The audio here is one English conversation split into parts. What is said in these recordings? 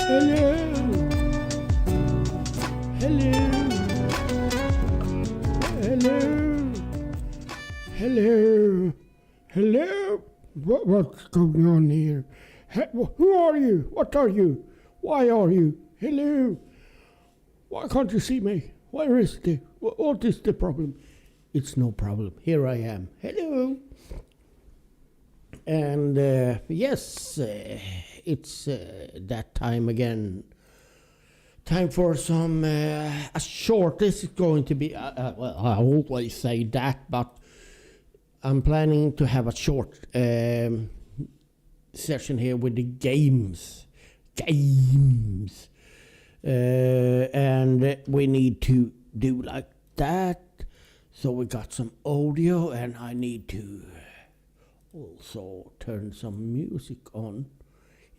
Hello. Hello. Hello. Hello. Hello. What's going on here? Who are you? What are you? Why are you? Hello. Why can't you see me? Where is the? What is the problem? It's no problem. Here I am. Hello. And yes, it's that time again. Time for some a short. This is going to be. Well, I always say that, but I'm planning to have a short session here with the games. And we need to do like that. So we got some audio, and I need to also turn some music on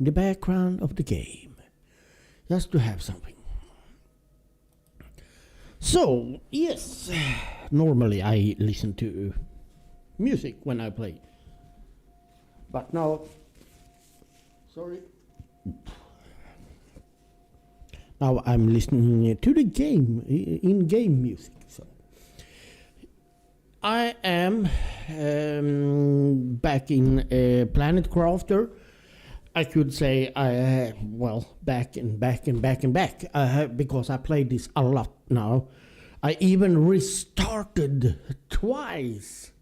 in the background of the game, just to have something. So, yes, normally I listen to music when I play. But now, sorry. Now I'm listening to the game, in-game music. So I am back in Planet Crafter. I could say back, because I played this a lot now. I even restarted twice,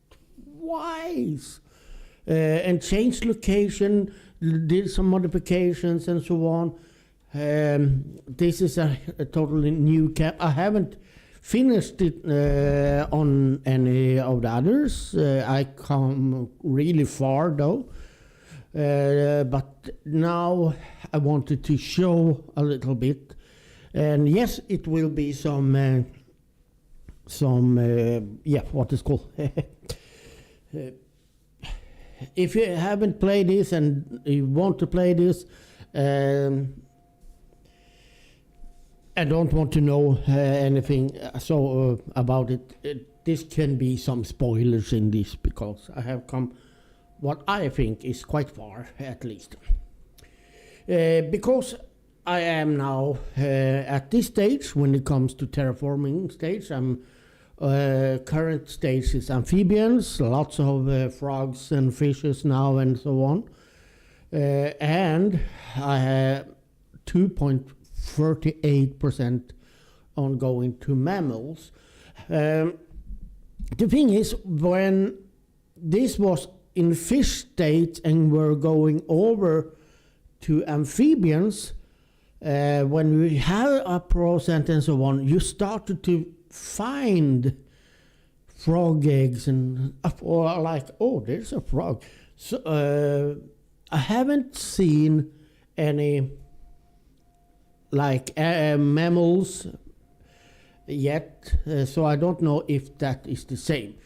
and changed location, did some modifications and so on. This is a totally new cap. I haven't finished it on any of the others. I come really far though. But now I wanted to show a little bit. And yes, it will be some what is called. If you haven't played this and you want to play this, I don't want to know anything about it. This can be some spoilers in this, because I have come what I think is quite far, at least. Because I am now at this stage when it comes to terraforming stage. Current stage is amphibians, lots of frogs and fishes now and so on. And I have 2.38% on going to mammals. The thing is, when this was in fish state and we're going over to amphibians, when we have a percent and so on, you started to find frog eggs and or like, oh, there's a frog. So I haven't seen any like mammals yet, so I don't know if that is the same.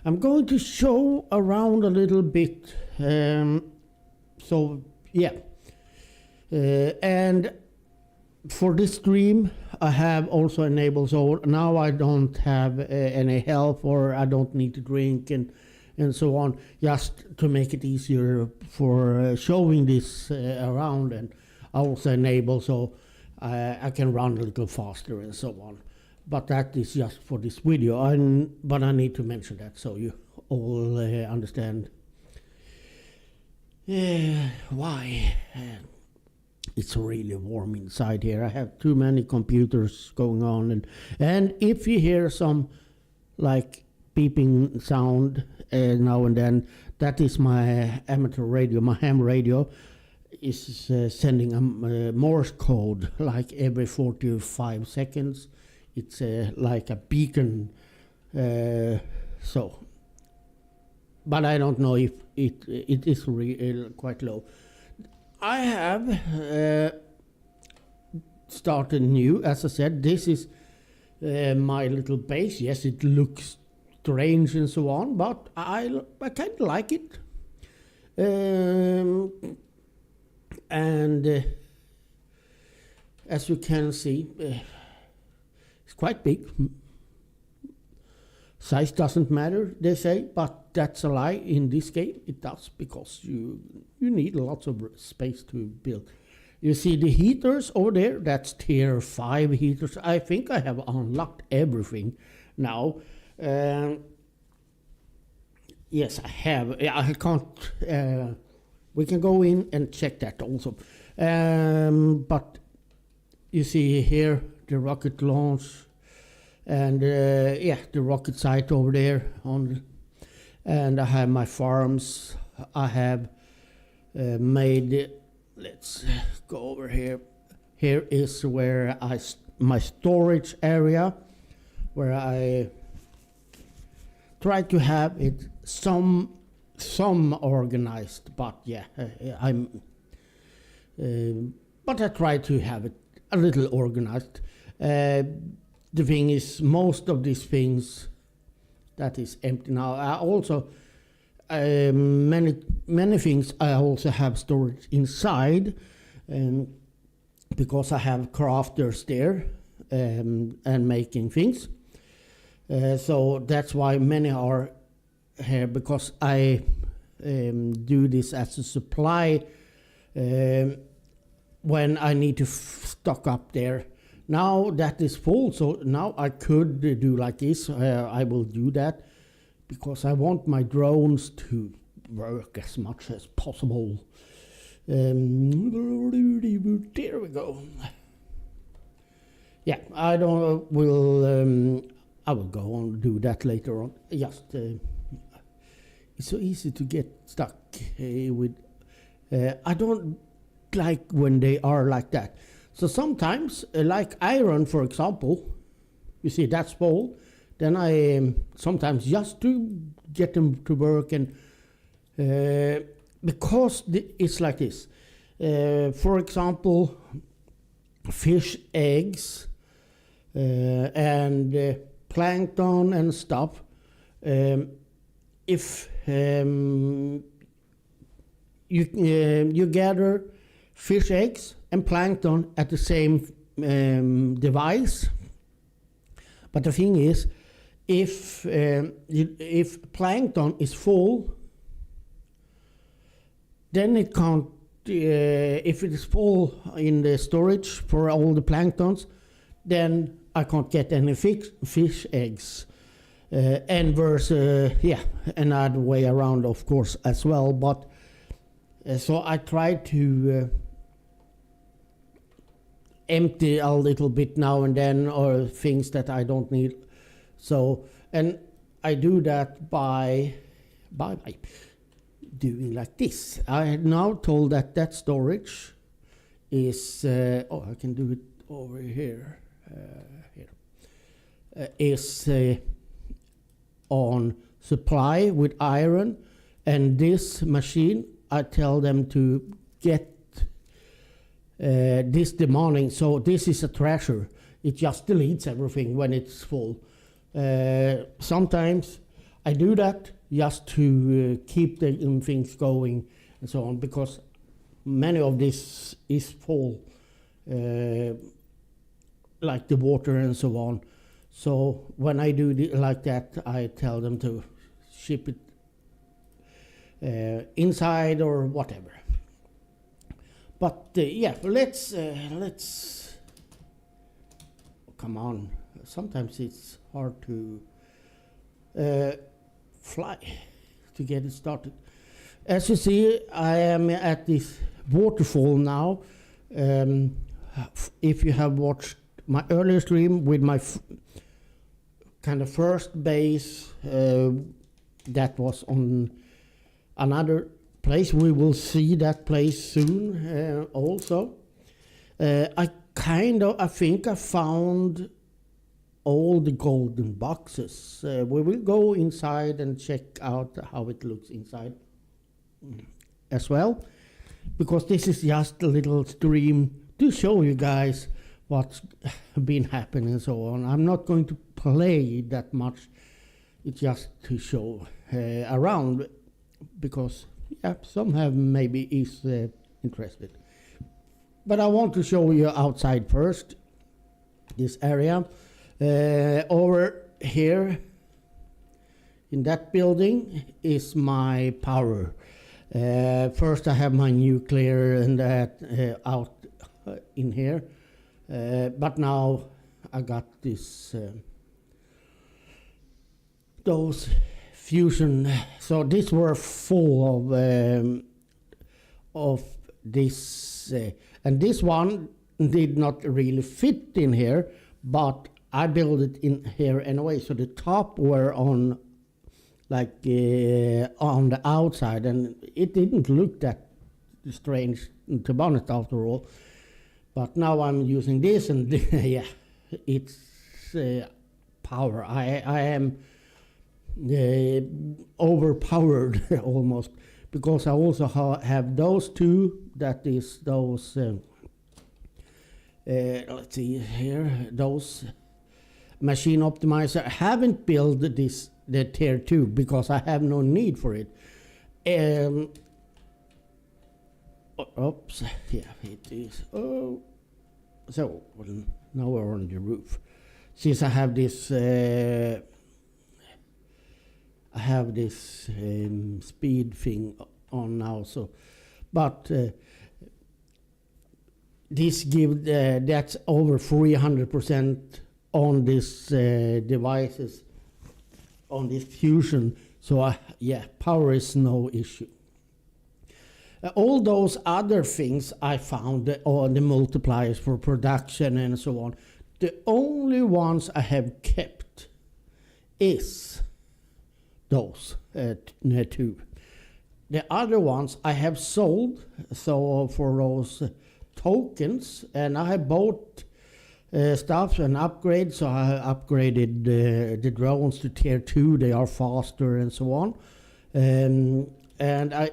I'm going to show around a little bit, so yeah, and for this stream I have also enabled, so now I don't have any help, or I don't need to drink and so on, just to make it easier for showing this around. And I also enable so I can run a little faster and so on. But that is just for this video, but I need to mention that so you all understand why. It's really warm inside here. I have too many computers going on, and if you hear some like beeping sound now and then, that is my amateur radio, my ham radio is sending a Morse code like every 45 seconds. It's like a beacon, so. But I don't know if it is quite low. I have started new, as I said. This is my little base. Yes, it looks strange and so on, but I kind of like it. And as you can see, it's quite big. Size doesn't matter, they say, but that's a lie. In this game, it does, because you need lots of space to build. You see the heaters over there, that's tier 5 heaters. I think I have unlocked everything now. Yes, I have. I can't. We can go in and check that also. But you see here the rocket launch, and yeah, the rocket site over there and I have my farms. I have made. Let's go over here. Here is where my storage area, where I try to have it some organized, but yeah, but I try to have it a little organized. The thing is, most of these things that is empty now. I also many things I also have storage inside, because I have crafters there and making things. So that's why many are here, because I do this as a supply when I need to stock up there. Now that is full, so now I could do like this. I will do that because I want my drones to work as much as possible. There we go. Yeah, I will go on and do that later on. Just it's so easy to get stuck with. I don't like when they are like that. So sometimes, like iron, for example, you see that's full. Then I sometimes just to get them to work, and because it's like this. For example, fish eggs and plankton and stuff. If you gather fish eggs and plankton at the same device, but the thing is, if plankton is full, then it can't. If it is full in the storage for all the planktons, then I can't get any fish eggs. And yeah, another way around, of course, as well. But so I try to empty a little bit now and then, or things that I don't need. So, and I do that by doing like this. I had now told that storage is I can do it over here. Is on supply with iron, and this machine I tell them to get this demanding. So this is a treasure. It just deletes everything when it's full. Sometimes I do that just to keep the things going and so on, because many of this is full, like the water and so on. So when I do like that, I tell them to ship it inside or whatever. But yeah, let's come on. Sometimes it's hard to fly to get it started. As you see, I am at this waterfall now. If you have watched my earlier stream with my kind of first base, that was on another place. We will see that place soon also. I think I found all the golden boxes. We will go inside and check out how it looks inside as well, because this is just a little stream to show you guys what's been happening and so on. I'm not going to play that much. It's just to show around, because yeah, some have maybe is interested. But I want to show you outside first, this area. Over here in that building is my power. First I have my nuclear and that out in here, but now I got this those fusion. So these were full of this, and this one did not really fit in here, but I built it in here anyway. So the top were on like on the outside, and it didn't look that strange, to be honest, after all. But now I'm using this, and yeah, it's power. I am overpowered almost, because I also have those two. That is those. Let's see here. Those machine optimizer. I haven't built the tier 2 because I have no need for it. Oops, yeah, it is. Oh, so well, now we're on the roof. Since I have this, speed thing on now. So, but this gives that's over 300% on this devices, on this fusion. So yeah, power is no issue. All those other things I found, on the multipliers for production and so on, the only ones I have kept is those two. The other ones I have sold, so for those tokens, and I have bought stuff and upgrades. So I upgraded the drones to tier 2. They are faster and so on. And I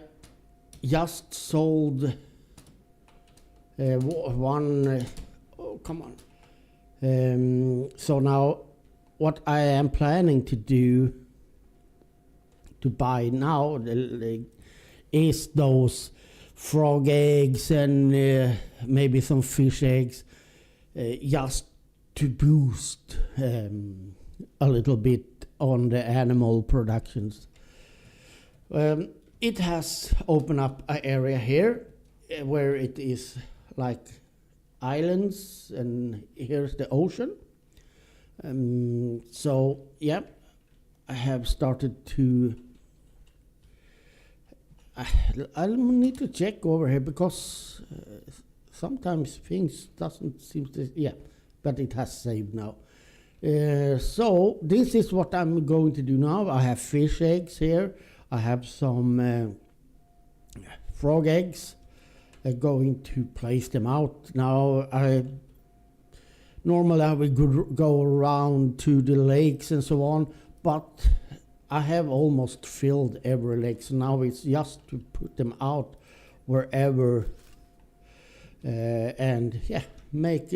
just sold one. Oh, come on. So now what I am planning to do, to buy now, is those frog eggs and maybe some fish eggs, just to boost a little bit on the animal productions. It has opened up an area here where it is like islands, and here's the ocean. So yeah, I have started to. I'll need to check over here, because sometimes things doesn't seem to, yeah, but it has saved now. So this is what I'm going to do now. I have fish eggs here. I have some frog eggs. I'm going to place them out now. Normally I would go around to the lakes and so on, but I have almost filled every lake, so now it's just to put them out wherever, and yeah, make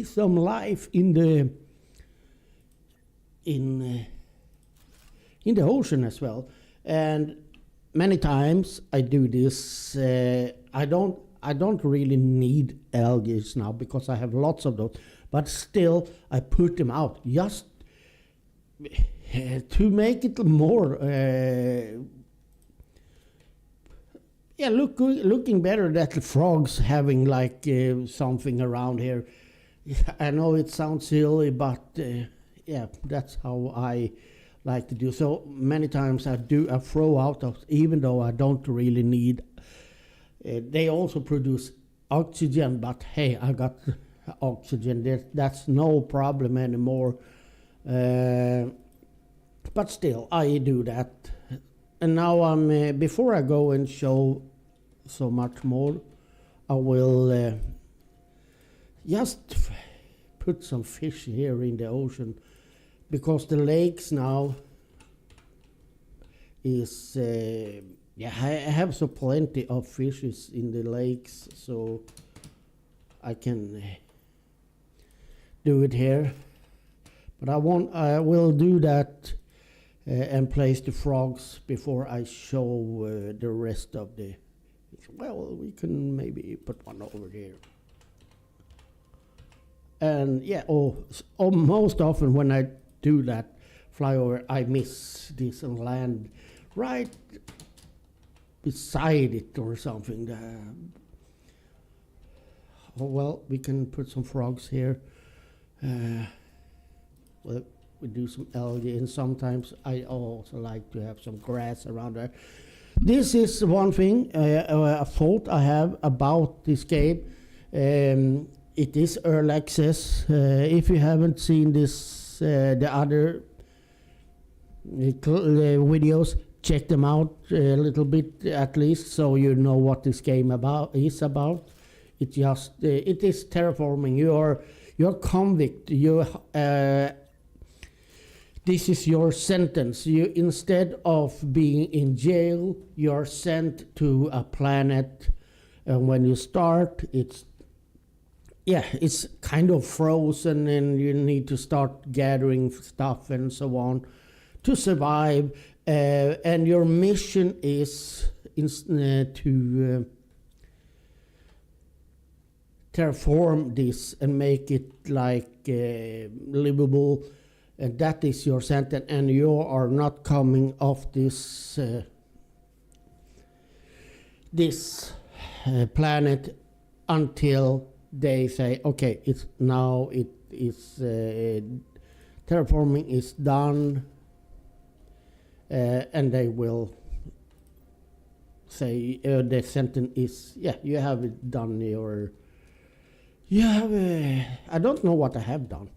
some life in the ocean as well. And many times I do this. I don't really need algae now because I have lots of those, but still I put them out just to make it more, looking better. That the frogs having like something around here. I know it sounds silly, but yeah, that's how I like to do. So many times I throw out those, even though I don't really need. They also produce oxygen, but hey, I got oxygen. That's no problem anymore. But still, I do that. And now I'm before I go and show so much more, I will just put some fish here in the ocean, because the lakes now is yeah, I have so plenty of fishes in the lakes, so I can do it here. But I will do that and place the frogs before I show the rest of the. Well, we can maybe put one over there. And yeah, most often when I do that fly over, I miss this and land right beside it or something. Oh, well, we can put some frogs here. Well, we do some algae, and sometimes I also like to have some grass around there. This is one thing, a thought I have about this game. It is early access. If you haven't seen this, the other videos, check them out a little bit at least, so you know what this game is about. It just it is terraforming. You're convict. This is your sentence. You, instead of being in jail, you're sent to a planet, and when you start, it's kind of frozen, and you need to start gathering stuff and so on to survive. And your mission is to terraform this and make it like livable. And that is your sentence, and you are not coming off this planet until they say, okay, it is terraforming is done, and they will say the sentence is, yeah, you have it done. You have I don't know what I have done.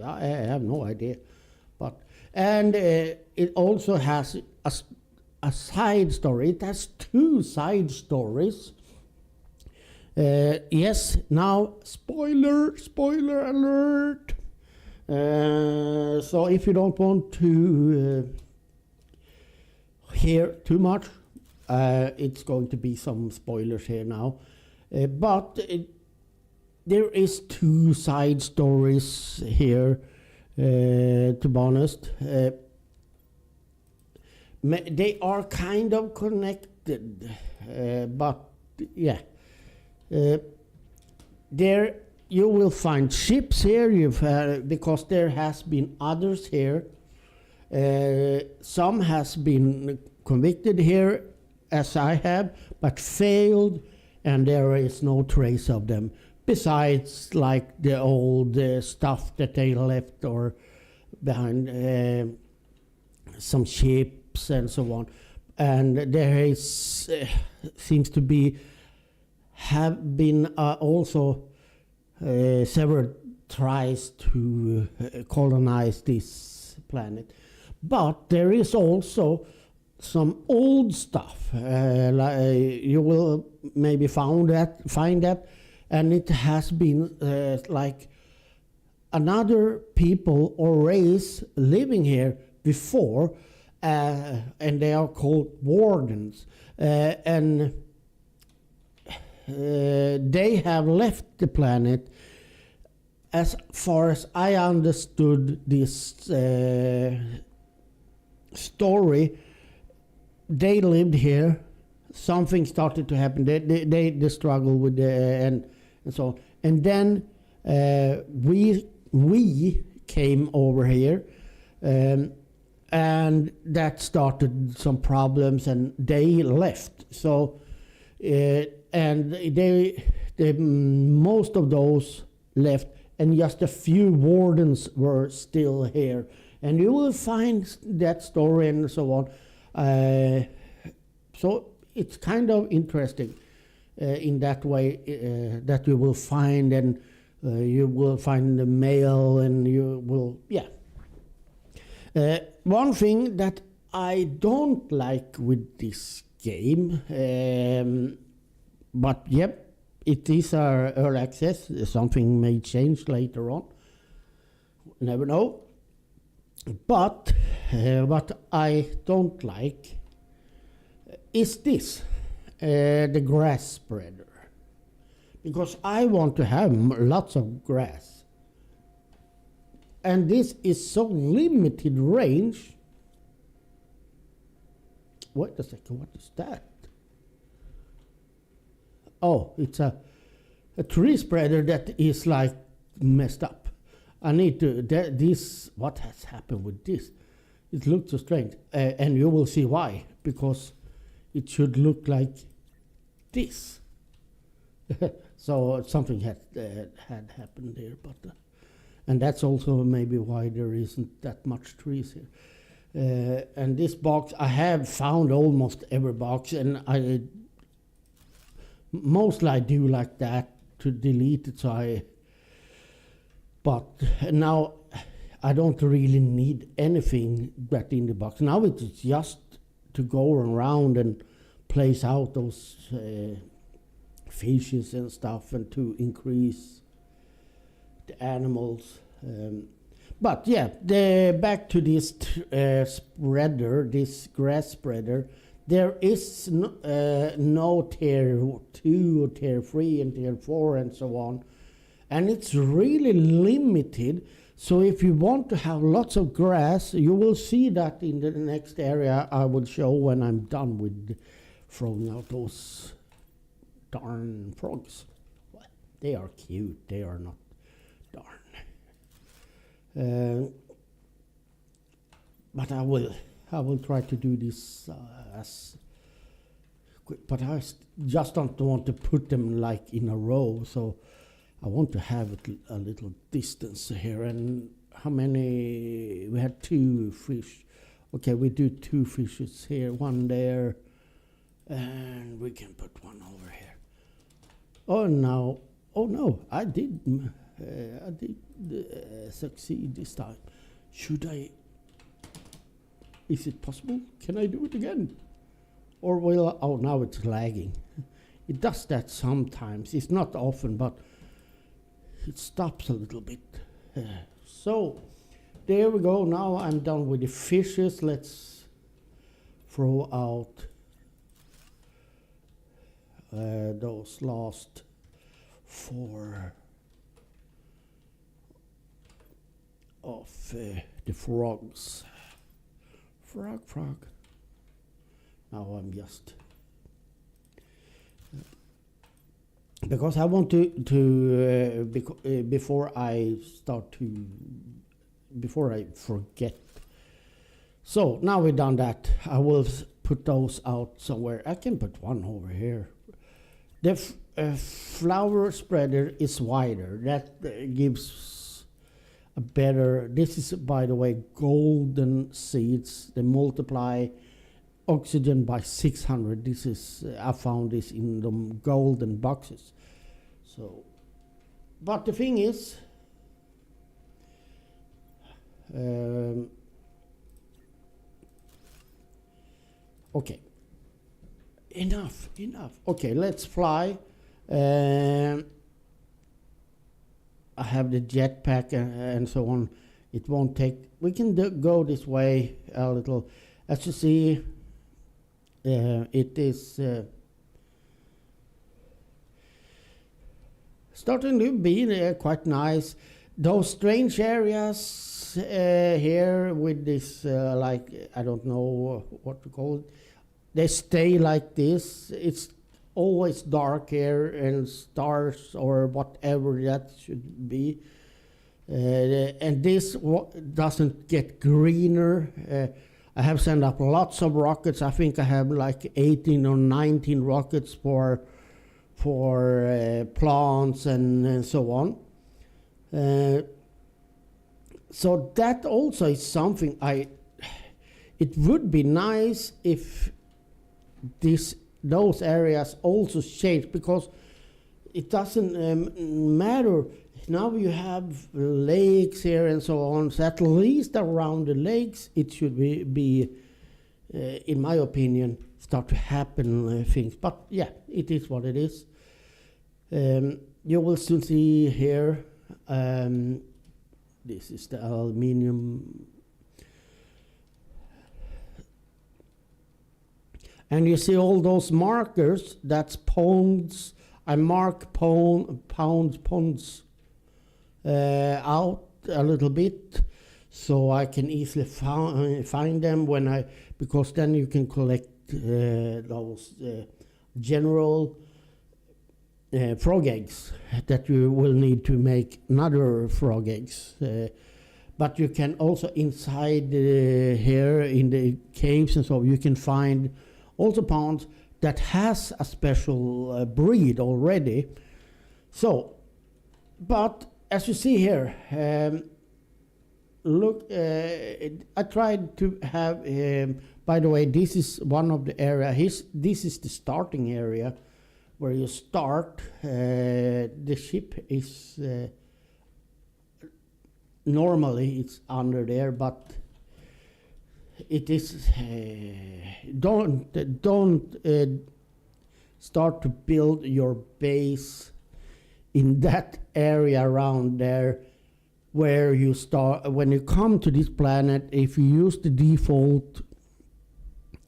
I have no idea, and it also has a side story. It has two side stories. Yes, now spoiler alert. So if you don't want to hear too much, it's going to be some spoilers here now, but. There is two side stories here, to be honest. They are kind of connected, but yeah. There you will find ships here, because there has been others here. Some has been convicted here, as I have, but failed, and there is no trace of them. Besides, like the old stuff that they left or behind, some ships and so on, and there is seems to be have been also several tries to colonize this planet, but there is also some old stuff. You will maybe find that. And it has been like another people or race living here before, and they are called wardens. And they have left the planet. As far as I understood this story, they lived here. Something started to happen. They struggle with and so on. And then we came over here, and that started some problems, and they left. So and they most of those left, and just a few wardens were still here. And you will find that story and so on. So it's kind of interesting in that way, that you will find, and you will find the mail, and you will, yeah. One thing that I don't like with this game, but yep, it is our early access. Something may change later on. Never know. But what I don't like is this, the grass spreader, because I want to have lots of grass, and this is so limited range. Wait a second, what is that? Oh, it's a tree spreader that is like messed up. I need to, what has happened with this? It looks so strange, and you will see why, because it should look like this. So something had happened there, but and that's also maybe why there isn't that much trees here. And this box, I have found almost every box, and mostly I do like that to delete it. But now I don't really need anything that in the box. Now it's just to go around and place out those fishes and stuff, and to increase the animals. But yeah, back to this spreader, this grass spreader. There is no tier 2, tier 3, and tier 4, and so on. And it's really limited. So if you want to have lots of grass, you will see that in the next area I will show when I'm done with throwing out those darn frogs. They are cute, they are not darn. But I will try to do this as quick, but I just don't want to put them like in a row, so I want to have it a little distance here. And how many? We had 2 fish. Okay, we do 2 fishes here, 1 there, and we can put 1 over here. Oh no, I did succeed this time. Should I? Is it possible? Can I do it again? Or will, oh, now it's lagging. It does that sometimes. It's not often, but it stops a little bit. So, there we go. Now I'm done with the fishes. Let's throw out those last 4 of the frogs. Frog. Now I'm just because I want to before I forget. So now we've done that. I will put those out somewhere. I can put 1 over here. The flower spreader is wider. That gives a better. This is, by the way, golden seeds. They multiply oxygen by 600. This is I found this in the golden boxes. So, but the thing is, okay, enough. Okay, let's fly. I have the jetpack and so on. It won't take. We can go this way a little. As you see, it is starting to be quite nice. Those strange areas here with this, like, I don't know what to call it. They stay like this. It's always dark here, and stars or whatever that should be. And this doesn't get greener. I have sent up lots of rockets. I think I have like 18 or 19 rockets for plants and so on. So that also is something it would be nice if those areas also change, because it doesn't matter. Now you have lakes here and so on, so at least around the lakes it should be in my opinion, start to happen things. But yeah, it is what it is. You will soon see here, this is the aluminium. And you see all those markers, that's ponds. I mark ponds out a little bit, so I can easily find them because then you can collect those general frog eggs that you will need to make another frog eggs. But you can also inside here in the caves and so you can find also ponds that has a special breed already. So, but as you see here, look, I tried to have, by the way, this is one of the area, this is the starting area where you start. The ship is, normally it's under there, but it is, don't start to build your base in that area around there where you start. When you come to this planet, if you use the default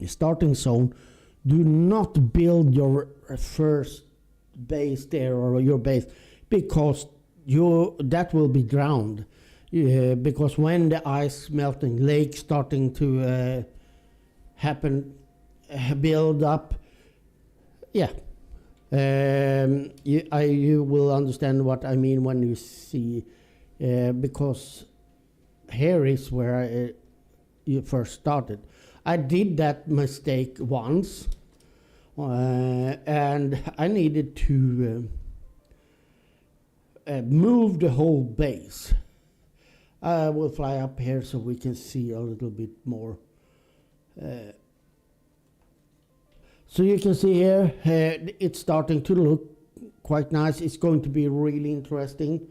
starting zone, do not build your first base there or your base, because that will be drowned. Because when the ice melting, lake starting to happen, build up, yeah. You will understand what I mean when you see, because here is where you first started. I did that mistake once, and I needed to move the whole base. I will fly up here so we can see a little bit more. So you can see here, it's starting to look quite nice. It's going to be really interesting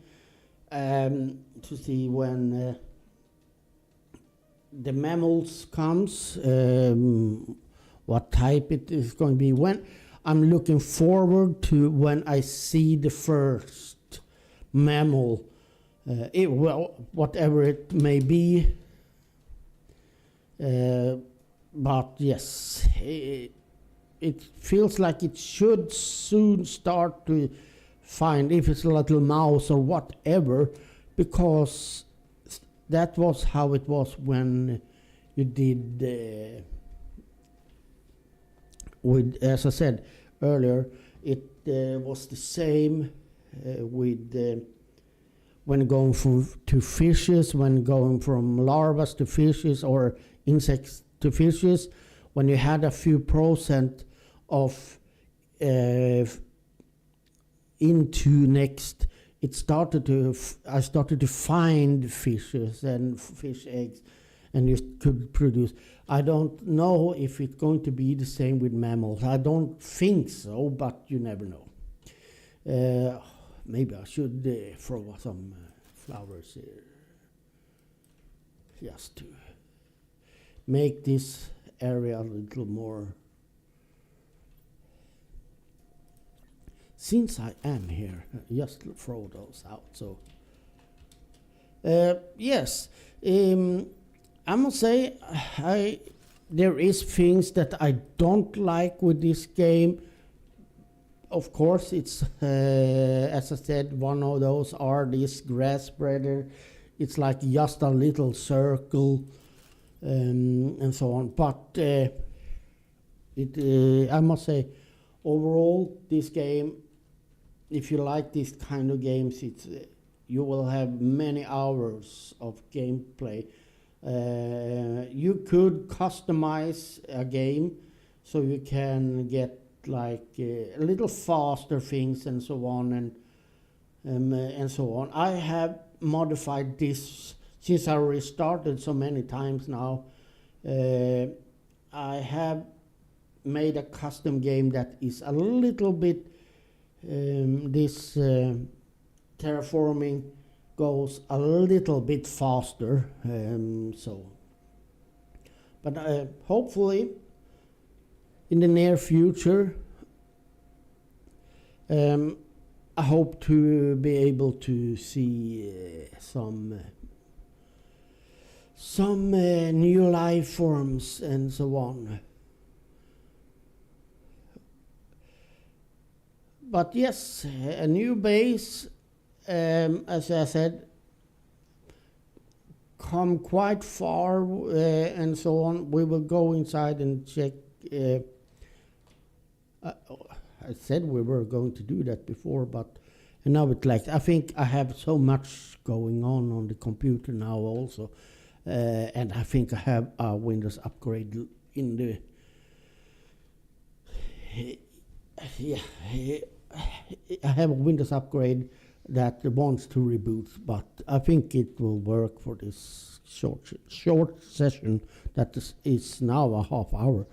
to see when the mammals comes, what type it is going to be. When I'm looking forward to when I see the first mammal, well, whatever it may be. But yes, it feels like it should soon start to find if it's a little mouse or whatever, because that was how it was when you did with, as I said earlier, it was the same with when going to fishes, when going from larvae to fishes or insects to fishes. When you had a few % of into next, it started to I started to find fishes and fish eggs, and you could produce. I don't know if it's going to be the same with mammals. I don't think so, but you never know. Maybe I should throw some flowers here, just to make this area a little more. Since I am here, just throw those out. So, yes, I must say, there is things that I don't like with this game. Of course, it's as I said, one of those are this grass spreader. It's like just a little circle, and so on. But I must say, overall, this game, if you like these kind of games, you will have many hours of gameplay. You could customize a game so you can get like a little faster things and so on, and so on. I have modified this since I restarted so many times now. I have made a custom game that is a little bit this terraforming goes a little bit faster, but hopefully in the near future, I hope to be able to see some new life forms and so on. But yes, a new base, as I said, come quite far and so on. We will go inside and check. I said we were going to do that before, but now it's like, I think I have so much going on the computer now also, and I think I have a Windows upgrade in the I have a Windows upgrade that wants to reboot, but I think it will work for this short session that is now a half hour.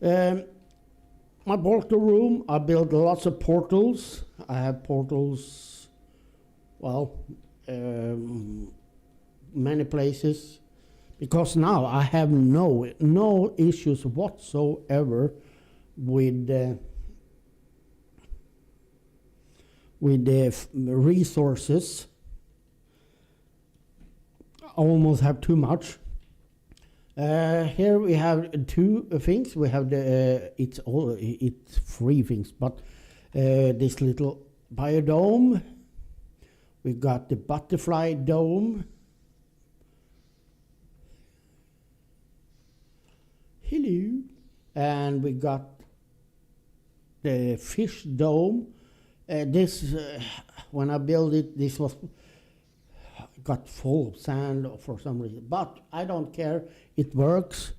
My portal room, I built lots of portals. I have portals, well, many places, because now I have no issues whatsoever with the resources. I almost have too much. Here we have two things. We have the it's 3 things, but this little biodome. We got the butterfly dome. Hello. And we got the fish dome. This, when I built it, this was got full of sand for some reason, but I don't care. It works,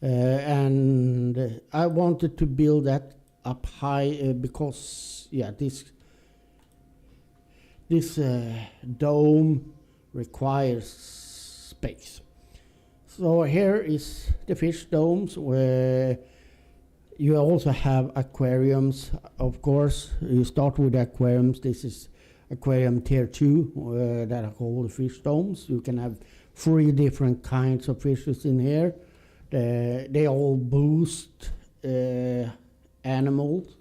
and I wanted to build that up high because, yeah, this dome requires space. So here is the fish domes, where you also have aquariums, of course. You start with aquariums. This is aquarium tier 2 that are called fish domes. You can have 3 different kinds of fishes in here. They all boost animals.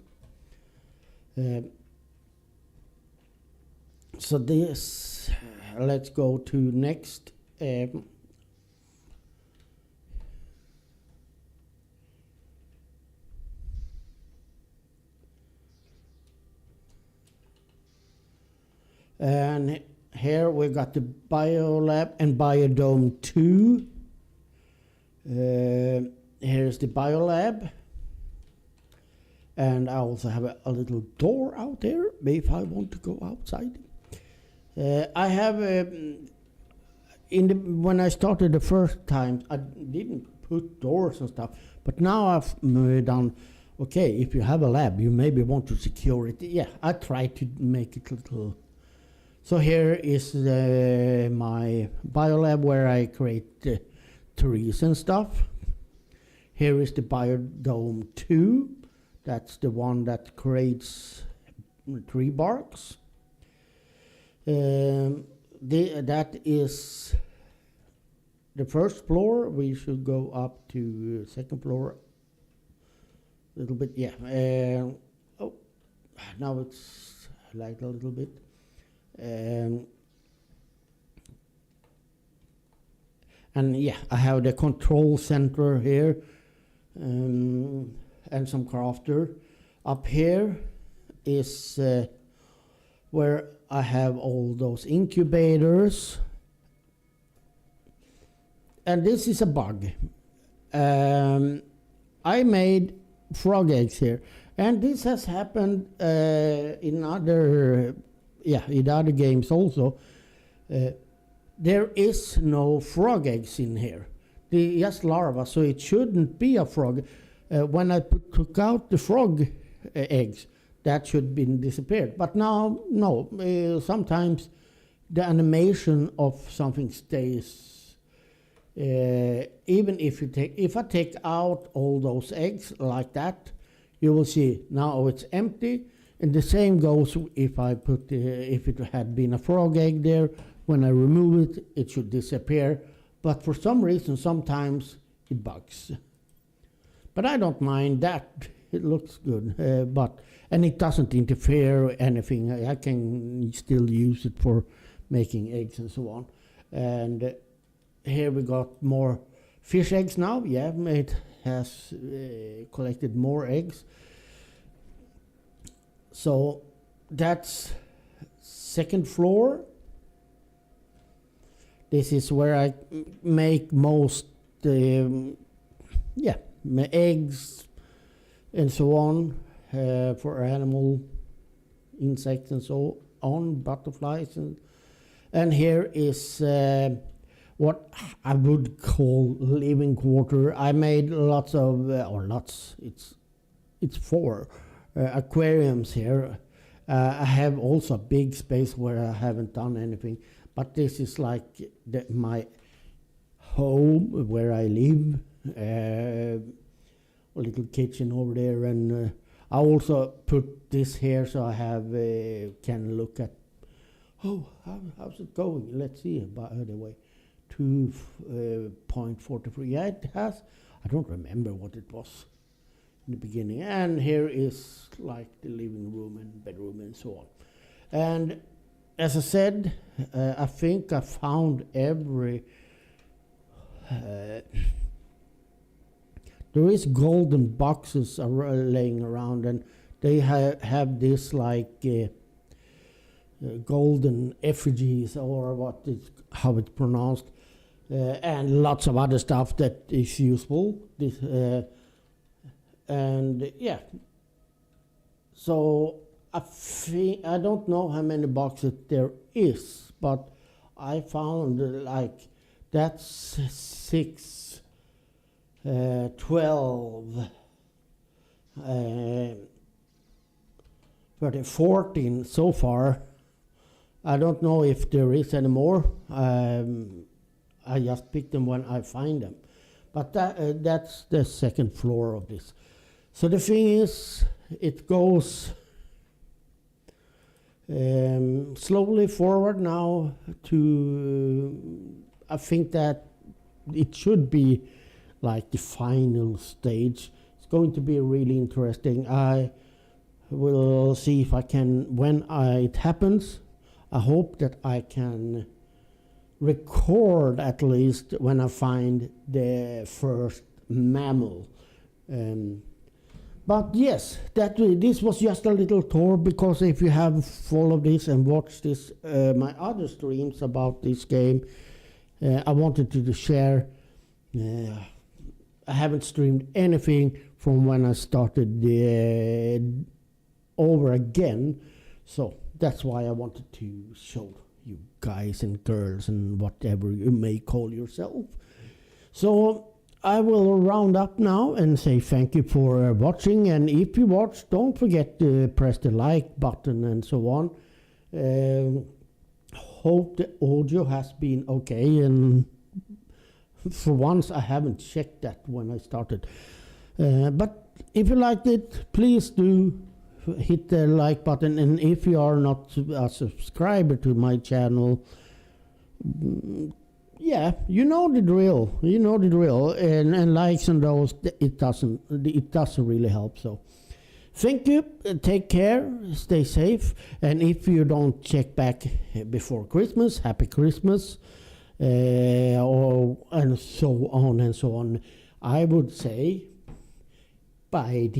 So this, let's go to next. And here we got the Biolab and Biodome 2. Here's the Biolab. And I also have a little door out there if I want to go outside. I have, when I started the first time, I didn't put doors and stuff. But now I've done, okay, if you have a lab, you maybe want to secure it. Yeah, I try to make it a little. So here is my biolab where I create trees and stuff. Here is the Biodome 2. That's the one that creates tree barks. That is the first floor. We should go up to second floor a little bit. Yeah. Oh, now it's light a little bit. And yeah, I have the control center here, and some crafter. Up here is where I have all those incubators. And this is a bug. I made frog eggs here, and this has happened in other games also. There is no frog eggs in here. They're just larvae, so it shouldn't be a frog. When I took out the frog eggs, that should be disappeared. But now, no. Sometimes the animation of something stays. Even if I take out all those eggs like that, you will see now it's empty. And the same goes if I put if it had been a frog egg there. When I remove it, it should disappear. But for some reason, sometimes it bugs. But I don't mind that. It looks good. And it doesn't interfere or anything. I can still use it for making eggs and so on. And here we got more fish eggs now. Yeah, it has collected more eggs. So that's second floor. This is where I make most, my eggs and so on for animal, insects and so on, butterflies. And here is what I would call living quarter. I made lots of, it's 4 aquariums here. I have also a big space where I haven't done anything, but this is like my home where I live. A little kitchen over there, and I also put this here so I have can look at. Oh, how's it going? Let's see. By the way, 2.43. Yeah, it has. I don't remember what it was in the beginning. And here is like the living room and bedroom and so on. And as I said, I think I found every. There is golden boxes laying around, and they have this like golden effigies, or how it's pronounced, and lots of other stuff that is useful. And yeah, so I don't know how many boxes there is, but I found like that's 6. 12, 13, 14 so far. I don't know if there is any more. I just pick them when I find them. But that's the second floor of this. So the thing is, it goes slowly forward now to, I think that it should be like the final stage. It's going to be really interesting. I will see if I can, when it happens, I hope that I can record at least when I find the first mammal. But yes, this was just a little tour, because if you have followed this and watched this, my other streams about this game, I wanted to share. I haven't streamed anything from when I started over again, so that's why I wanted to show you guys and girls and whatever you may call yourself. So I will round up now and say thank you for watching, and if you watched, don't forget to press the like button and so on. Hope the audio has been okay, and for once I haven't checked that when I started. But if you liked it, please do hit the like button, and if you are not a subscriber to my channel, yeah, you know the drill. And likes and those, it doesn't really help. So thank you, take care, stay safe, and if you don't check back before Christmas, happy Christmas. And so on and so on. I would say bye.